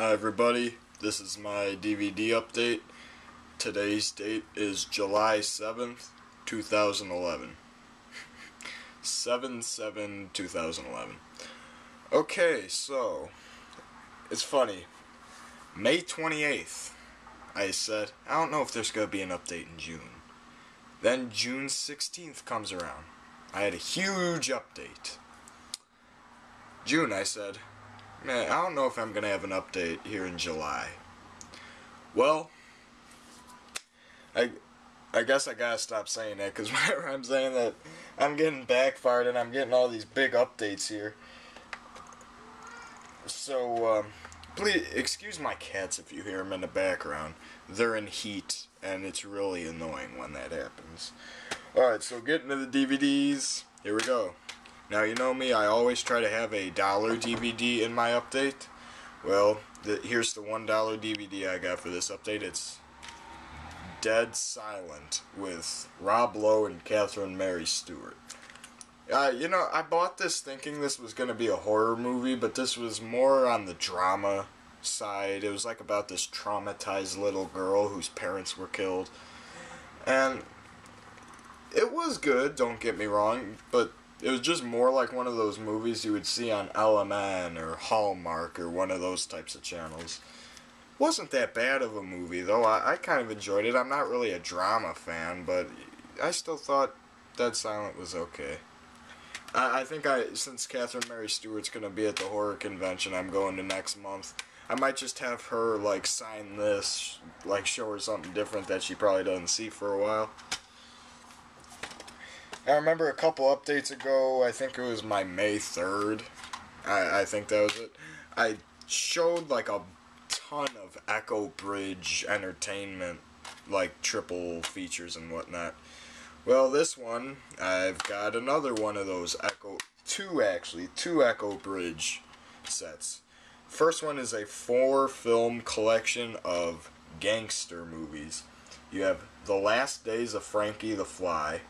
Hi everybody, this is my DVD update. Today's date is July 7th, 2011. 7/7/2011. Okay, so, it's funny. May 28th, I said, I don't know if there's going to be an update in June. Then June 16th comes around. I had a huge update. June, I said, man, I don't know if I'm going to have an update here in July. Well, I guess I gotta stop saying that, because whenever I'm saying that, I'm getting backfired and I'm getting all these big updates here. So, please, excuse my cats if you hear them in the background. They're in heat, and it's really annoying when that happens. Alright, so getting to the DVDs, here we go. Now, you know me, I always try to have a $1 DVD in my update. Well, here's the $1 DVD I got for this update. It's Dead Silent with Rob Lowe and Catherine Mary Stewart. You know, I bought this thinking this was going to be a horror movie, but this was more on the drama side. It was like about this traumatized little girl whose parents were killed. And it was good, don't get me wrong, but it was just more like one of those movies you would see on LMN or Hallmark or one of those types of channels. Wasn't that bad of a movie, though. I kind of enjoyed it. I'm not really a drama fan, but I still thought Dead Silent was okay. I think since Catherine Mary Stewart's going to be at the horror convention I'm going to next month, I might just have her, like, sign this, like, show her something different that she probably doesn't see for a while. I remember a couple updates ago, I think it was my May 3rd, I think that was it, I showed like a ton of Echo Bridge entertainment, like triple features and whatnot. Well, this one, I've got another one of those two Echo Bridge sets. First one is a 4-film collection of gangster movies. You have The Last Days of Frankie the Fly,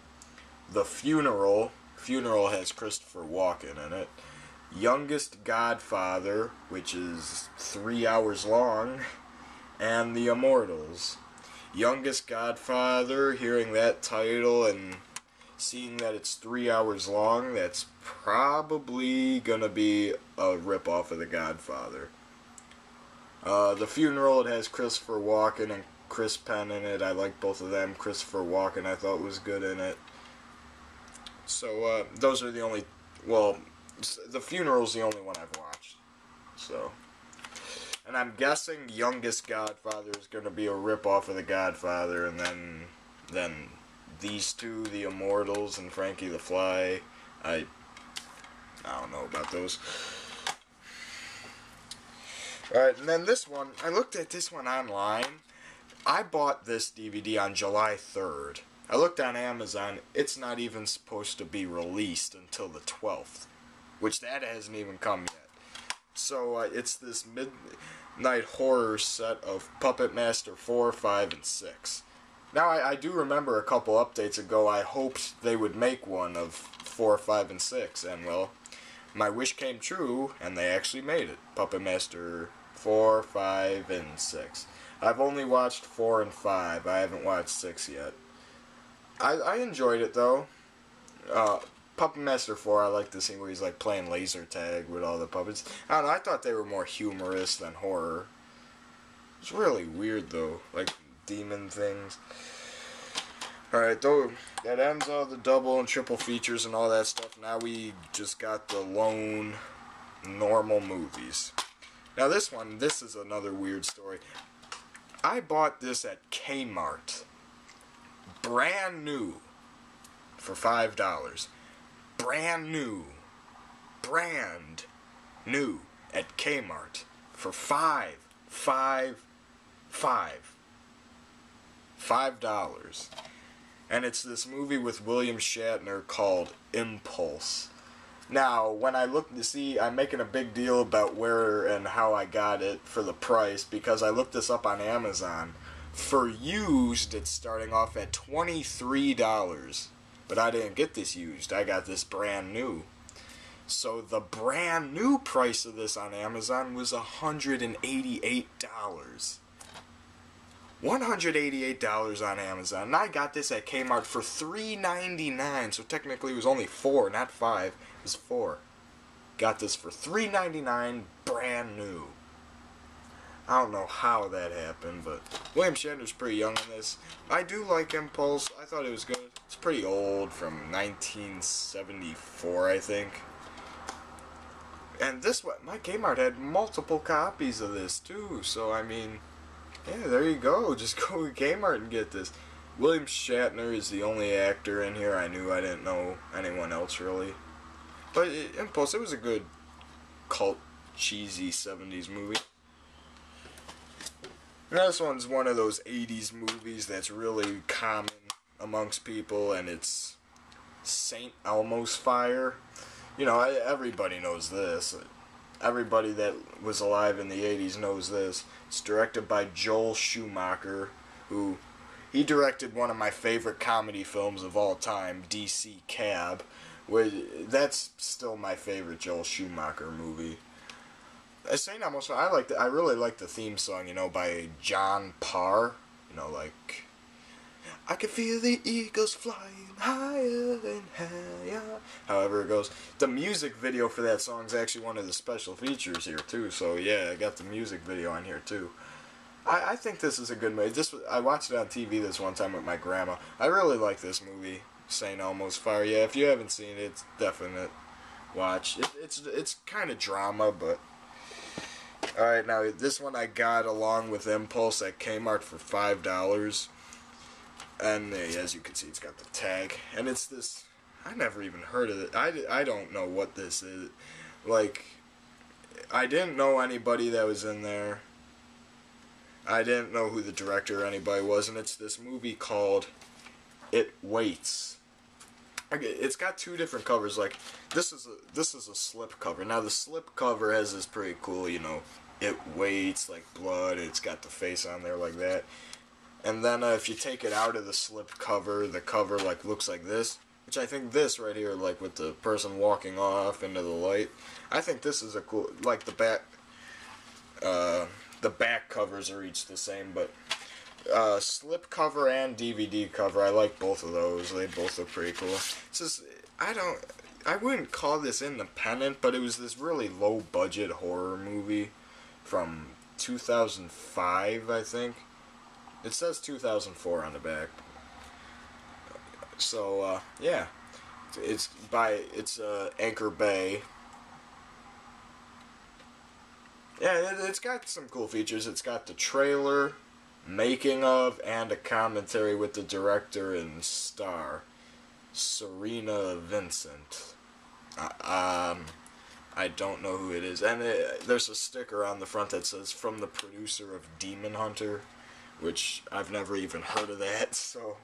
The Funeral has Christopher Walken in it, Youngest Godfather, which is 3 hours long, and The Immortals. Youngest Godfather, hearing that title and seeing that it's 3 hours long, that's probably gonna be a rip-off of The Godfather. The Funeral, it has Christopher Walken and Chris Penn in it. I like both of them. Christopher Walken I thought was good in it. So, those are the only, well, The Funeral's the only one I've watched, so, and I'm guessing Youngest Godfather is going to be a rip-off of The Godfather, and then these two, The Immortals and Frankie the Fly, I don't know about those. Alright, and then this one, I looked at this one online. I bought this DVD on July 3rd. I looked on Amazon, it's not even supposed to be released until the 12th, which that hasn't even come yet. So it's this midnight horror set of Puppet Master 4, 5, and 6. Now I do remember a couple updates ago I hoped they would make one of 4, 5, and 6, and well, my wish came true, and they actually made it. Puppet Master 4, 5, and 6. I've only watched 4 and 5, I haven't watched 6 yet. I enjoyed it, though. Puppet Master 4, I like the scene where he's like playing laser tag with all the puppets. I don't know, I thought they were more humorous than horror. It's really weird, though, like demon things. Alright, though, that ends all the double and triple features and all that stuff. Now we just got the lone, normal movies. Now this is another weird story. I bought this at Kmart. Brand new for $5. Brand new at Kmart for $5. And it's this movie with William Shatner called Impulse. Now, when I look to see, I'm making a big deal about where and how I got it for the price, because I looked this up on Amazon. For used, it's starting off at $23, but I didn't get this used. I got this brand new. So the brand new price of this on Amazon was $188. $188 on Amazon. And I got this at Kmart for $3.99. So technically it was only $4, not $5. It was $4. Got this for $3.99, brand new. I don't know how that happened, but William Shatner's pretty young in this. I do like Impulse. I thought it was good. It's pretty old, from 1974, I think. And this one, my Kmart had multiple copies of this too. So I mean, yeah, there you go. Just go to Kmart and get this. William Shatner is the only actor in here I knew. I didn't know anyone else really. But Impulse, it was a good cult, cheesy 70s movie. Now this one's one of those 80s movies that's really common amongst people, and it's St. Elmos Fire. You know, everybody knows this. Everybody that was alive in the 80s knows this. It's directed by Joel Schumacher, who, he directed one of my favorite comedy films of all time, DC Cab. That's still my favorite Joel Schumacher movie. St. Elmo's Fire, I really like the theme song, you know, by John Parr. You know, like, I can feel the eagles flying higher and higher. However it goes. The music video for that song is actually one of the special features here, too. So, yeah, I got the music video on here, too. I think this is a good movie. I watched it on TV this one time with my grandma. I really like this movie, St. Elmo's Fire. Yeah, if you haven't seen it, it's definite watch. It's kind of drama, but... Alright, now this one I got along with Impulse at Kmart for $5. And as you can see, it's got the tag. And it's this... I never even heard of it. I don't know what this is. Like, I didn't know anybody that was in there. I didn't know who the director or anybody was. And it's this movie called It Waits. Okay, it's got two different covers. Like, this is a slip cover. Now the slip cover has this pretty cool, you know, it waits, like blood. It's got the face on there like that. And then if you take it out of the slip cover, the cover like looks like this. Which I think this right here, like with the person walking off into the light. I think this is a cool, like the back covers are each the same, but slip cover and DVD cover, I like both of those. They both look pretty cool. It's just, I wouldn't call this independent, but it was this really low budget horror movie from 2005, I think. It says 2004 on the back. So, yeah. It's Anchor Bay. Yeah, it's got some cool features. It's got the trailer, making of, and a commentary with the director and star, Serena Vincent. I don't know who it is. And there's a sticker on the front that says, from the producer of Demon Hunter, which I've never even heard of that, so...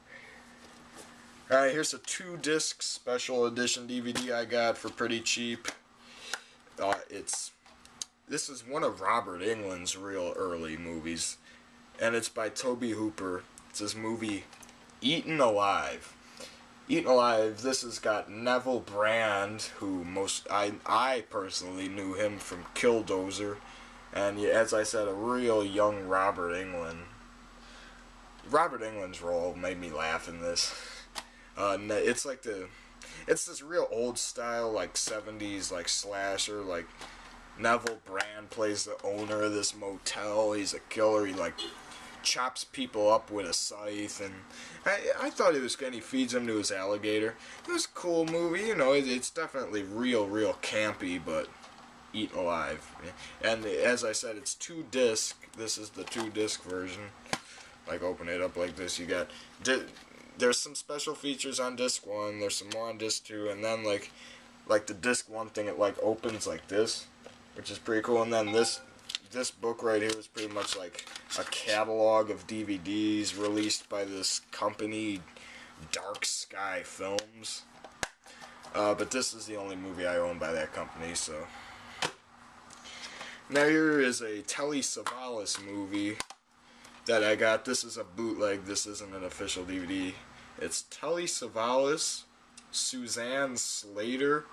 Alright, here's a 2-disc special edition DVD I got for pretty cheap. This is one of Robert Englund's real early movies, and it's by Tobe Hooper. It's this movie, Eaten Alive. Eaten Alive, this has got Neville Brand, who I personally knew him from Killdozer, and as I said, a real young Robert Englund. Robert Englund's role made me laugh in this. It's this real old style, like 70s, like slasher, like Neville Brand plays the owner of this motel. He's a killer. He like chops people up with a scythe, and I thought it was good. He feeds them to his alligator. It was a cool movie, you know. It's definitely real campy, but Eaten Alive. And as I said, it's 2-disc. This is the 2-disc version. Like, open it up like this. You got there's some special features on disc 1, there's some more on disc 2, and then like the disc 1 thing, it like opens like this, which is pretty cool. And then this book right here is pretty much like a catalog of DVDs released by this company, Dark Sky Films. But this is the only movie I own by that company, so. Now here is a Telly Savalas movie that I got. This is a bootleg. This isn't an official DVD. It's Telly Savalas, Suzanne Slater,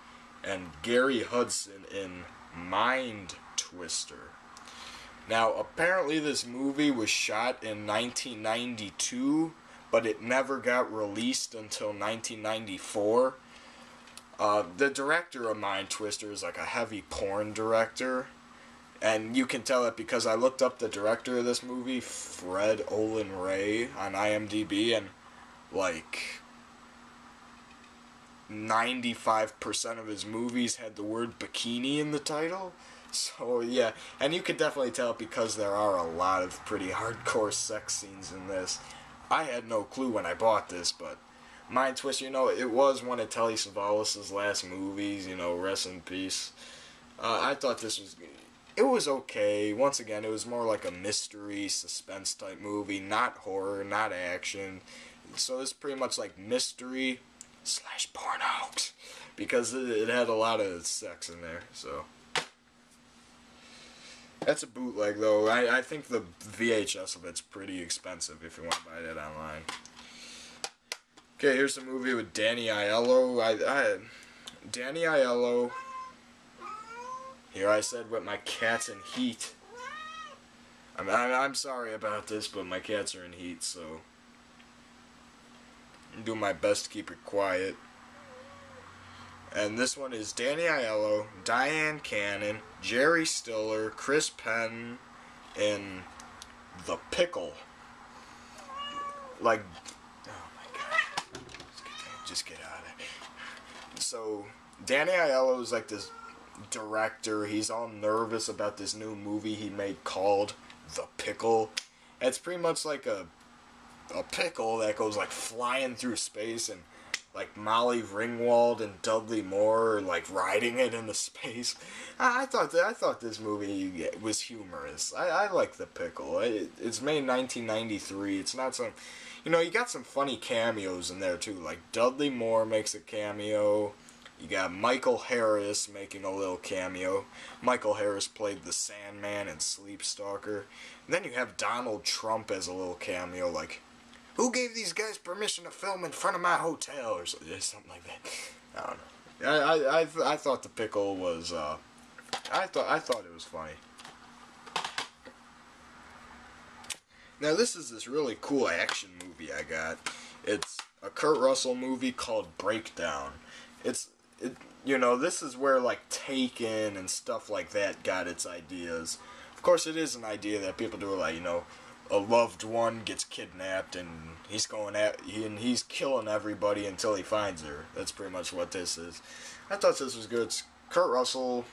and Gary Hudson in Mind Twister. Now, apparently this movie was shot in 1992, but it never got released until 1994. The director of Mind Twister is like a heavy porn director, and you can tell it because I looked up the director of this movie, Fred Olen Ray, on IMDb, and like 95% of his movies had the word bikini in the title. So yeah, and you could definitely tell because there are a lot of pretty hardcore sex scenes in this. I had no clue when I bought this, but Mind Twister, it was one of Telly Savalas' last movies, rest in peace. I thought it was okay. Once again, it was more like a mystery, suspense type movie, not horror, not action. So it's pretty much like mystery / porno, because it had a lot of sex in there, so. That's a bootleg, though. I think the VHS of it's pretty expensive if you want to buy that online. Okay, here's a movie with Danny Aiello. Danny Aiello. Here I said with my cats in heat. I'm sorry about this, but my cats are in heat, so I'm doing my best to keep it quiet. And this one is Danny Aiello, Diane Cannon, Jerry Stiller, Chris Penn, and the Pickle. Like, oh my god. Just get out of it. So, Danny Aiello is like this director. He's all nervous about this new movie he made called The Pickle. It's pretty much like a pickle that goes like flying through space, and like Molly Ringwald and Dudley Moore are like riding it into space. I thought this movie was humorous. I like The Pickle. It's made in 1993. It's not some, you got some funny cameos in there too. Like Dudley Moore makes a cameo. You got Michael Harris making a little cameo. Michael Harris played the Sandman in Sleep Stalker. And then you have Donald Trump as a little cameo, like, who gave these guys permission to film in front of my hotel, or something like that. I don't know. I thought The Pickle was I thought it was funny. Now this is this really cool action movie I got. It's a Kurt Russell movie called Breakdown. This is where like Taken and stuff like that got its ideas. Of course, it is an idea that people do, like, a loved one gets kidnapped and he's killing everybody until he finds her. That's pretty much what this is. I thought this was good. It's Kurt Russell.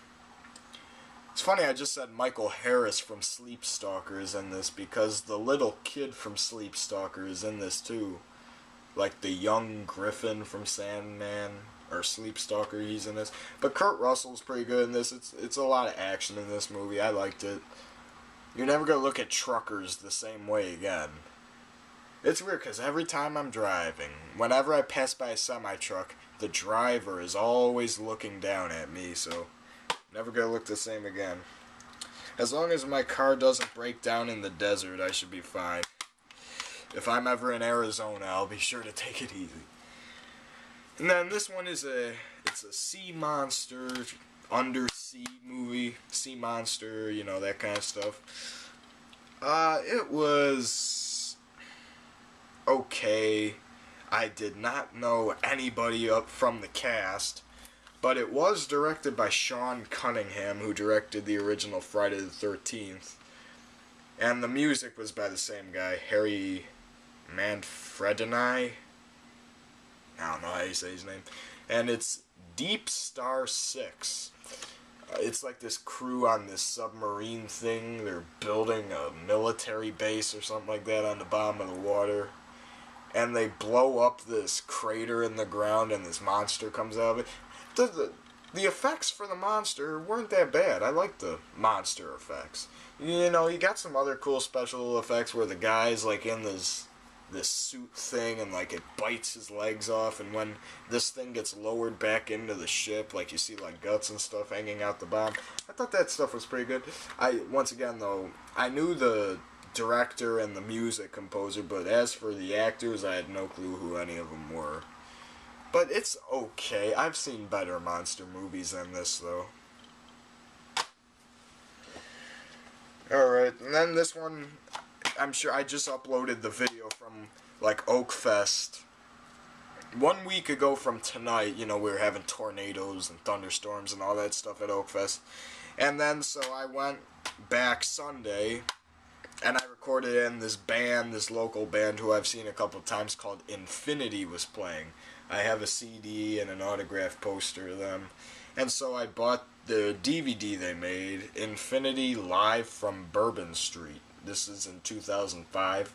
It's funny, I just said Michael Harris from Sleep Stalker is in this because the little kid from Sleep Stalker is in this too. Like the young Griffin from Sandman or Sleep Stalker, he's in this. But Kurt Russell's pretty good in this. It's a lot of action in this movie. I liked it. You're never going to look at truckers the same way again. It's weird because every time I'm driving, whenever I pass by a semi-truck, the driver is always looking down at me, so never going to look the same again. As long as my car doesn't break down in the desert, I should be fine. If I'm ever in Arizona, I'll be sure to take it easy. And then this one is it's a sea monster, undersea movie, sea monster, that kind of stuff. It was okay. I did not know anybody up from the cast, but it was directed by Sean Cunningham, who directed the original Friday the 13th. And the music was by the same guy, Harry Manfredini. I don't know how you say his name. And it's Deepstar Six. It's like this crew on this submarine thing. They're building a military base or something like that on the bottom of the water. And they blow up this crater in the ground and this monster comes out of it. The effects for the monster weren't that bad. I liked the monster effects. You got some other cool special effects where the guy's like in this suit thing and like it bites his legs off, and when this thing gets lowered back into the ship, like you see like guts and stuff hanging out the bottom. I thought that stuff was pretty good. Once again though, I knew the director and the music composer, but as for the actors, I had no clue who any of them were. But it's okay. I've seen better monster movies than this, though. Alright, and then this one, I'm sure I just uploaded the video from, like, Oakfest. 1 week ago from tonight, you know, we were having tornadoes and thunderstorms and all that stuff at Oakfest. And then, so I went back Sunday, and I recorded in this band, this local band who I've seen a couple times called Infinity was playing. I have a CD and an autographed poster of them. And so I bought the DVD they made, Infinity Live from Bourbon Street. This is in 2005.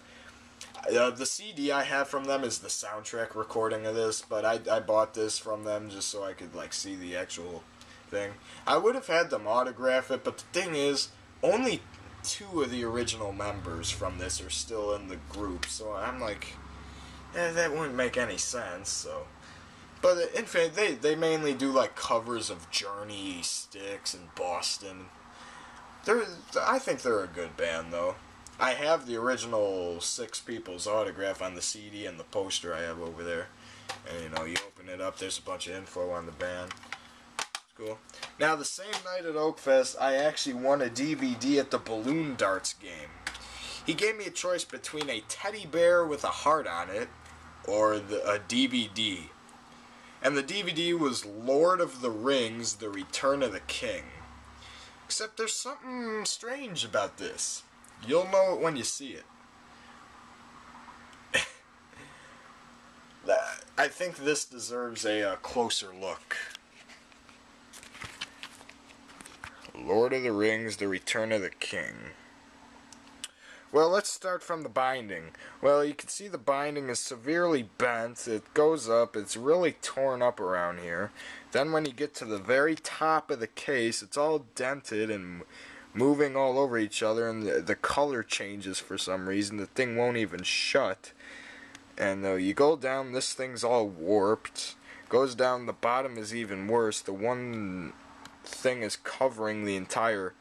The CD I have from them is the soundtrack recording of this, but I bought this from them just so I could, like, see the actual thing. I would have had them autograph it, but the thing is, only 2 of the original members from this are still in the group, so I'm like, that wouldn't make any sense, so. But in fact, they mainly do, like, covers of Journey, Styx, and Boston. I think they're a good band, though. I have the original 6 people's autograph on the CD and the poster I have over there. And, you know, you open it up, there's a bunch of info on the band. It's cool. Now, the same night at Oakfest, I actually won a DVD at the balloon darts game. He gave me a choice between a teddy bear with a heart on it or a DVD. And the DVD was Lord of the Rings, The Return of the King. Except there's something strange about this. You'll know it when you see it. I think this deserves a closer look. Lord of the Rings, The Return of the King. Well, let's start from the binding. Well, you can see the binding is severely bent. It goes up. It's really torn up around here. Then when you get to the very top of the case, it's all dented and moving all over each other, and the color changes for some reason. The thing won't even shut. And you go down, this thing's all warped. Goes down, the bottom is even worse. The one thing is covering the entire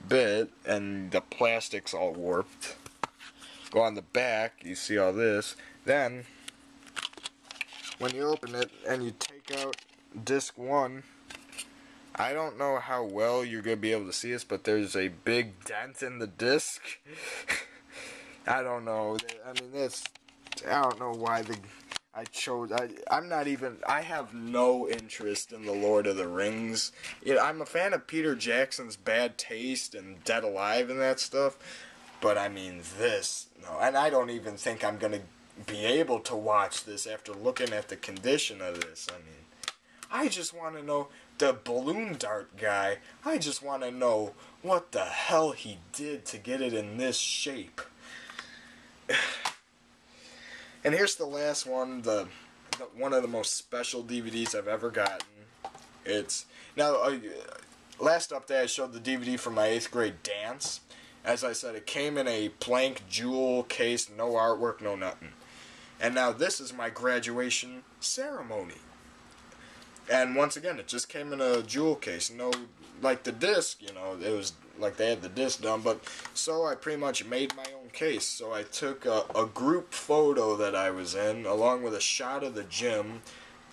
bit, and the plastic's all warped. Go on the back, you see all this. Then, when you open it and you take out disc 1, I don't know how well you're going to be able to see this, but there's a big dent in the disc. I don't know. I mean, I don't know why I have no interest in the Lord of the Rings. I'm a fan of Peter Jackson's Bad Taste and Dead Alive and that stuff, but I mean this, no. And I don't even think I'm going to be able to watch this after looking at the condition of this. I mean, I just want to know, the balloon dart guy, I just want to know what the hell he did to get it in this shape. And here's the last one, one of the most special DVDs I've ever gotten. It's, now, last update I showed the DVD from my 8th grade dance. As I said, it came in a blank jewel case, no artwork, no nothing. And now this is my graduation ceremony. And once again, it just came in a jewel case. No, like the disc, you know, it was like they had the disc done. But so I pretty much made my own case. So I took a group photo that I was in, along with a shot of the gym,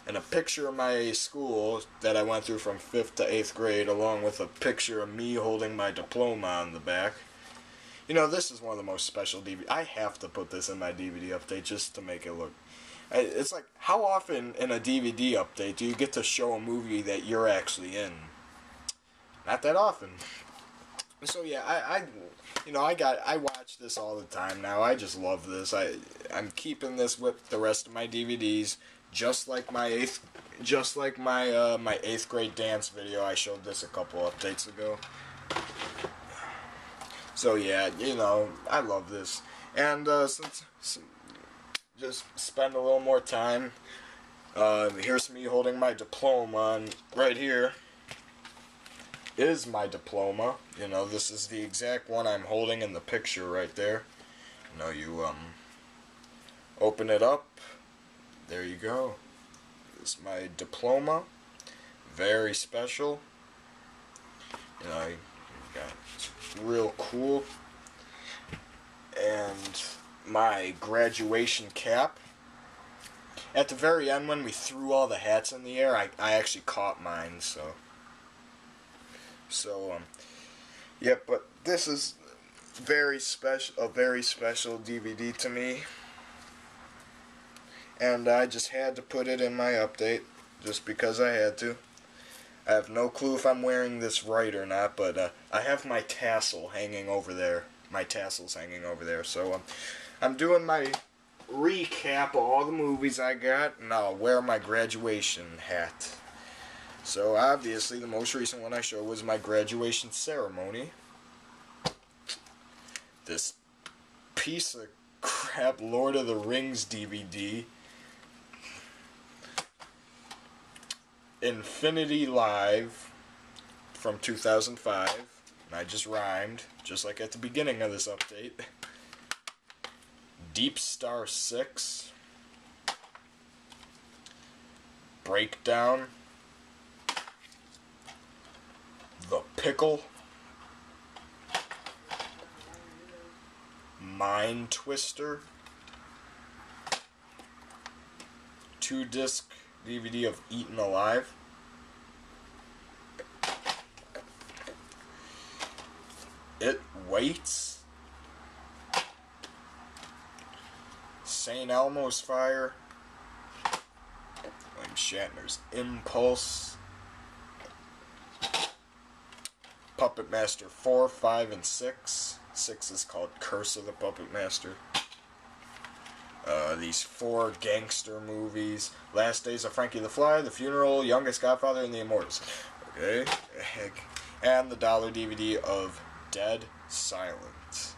and a picture of my school that I went through from 5th to 8th grade, along with a picture of me holding my diploma on the back. You know, this is one of the most special DVDs. I have to put this in my DVD update just to make it look. It's like, how often in a DVD update do you get to show a movie that you're actually in? Not that often. So yeah, I watch this all the time now. I just love this. I'm keeping this with the rest of my DVDs, just like my 8th grade dance video. I showed this a couple updates ago. So yeah, you know, I love this. And just spend a little more time. Here's me holding my diploma, and right here is my diploma. You know, this is the exact one I'm holding in the picture right there. You know, you open it up. There you go. This is my diploma. Very special. You know, it's real cool. And my graduation cap. at the very end when we threw all the hats in the air, I actually caught mine, so yeah, but this is a very special DVD to me, and I just had to put it in my update, just because I had to. I have no clue if I'm wearing this right or not, but I have my tassel hanging over there. My tassel's hanging over there, so I'm doing my recap of all the movies I got, and I'll wear my graduation hat. So obviously the most recent one I showed was my graduation ceremony. This piece of crap Lord of the Rings DVD. Infinity Live from 2005. And I just rhymed, just like at the beginning of this update. Deepstar Six. Breakdown. The Pickle. Mind Twister. 2-disc DVD of Eaten Alive. It Waits. St. Elmos Fire. William Shatner's Impulse. Puppet Master 4, 5, and 6. 6 is called Curse of the Puppet Master. These 4 gangster movies. Last Days of Frankie the Fly, The Funeral, Youngest Godfather, and the Immortals. Okay. And the dollar DVD of Dead Silent.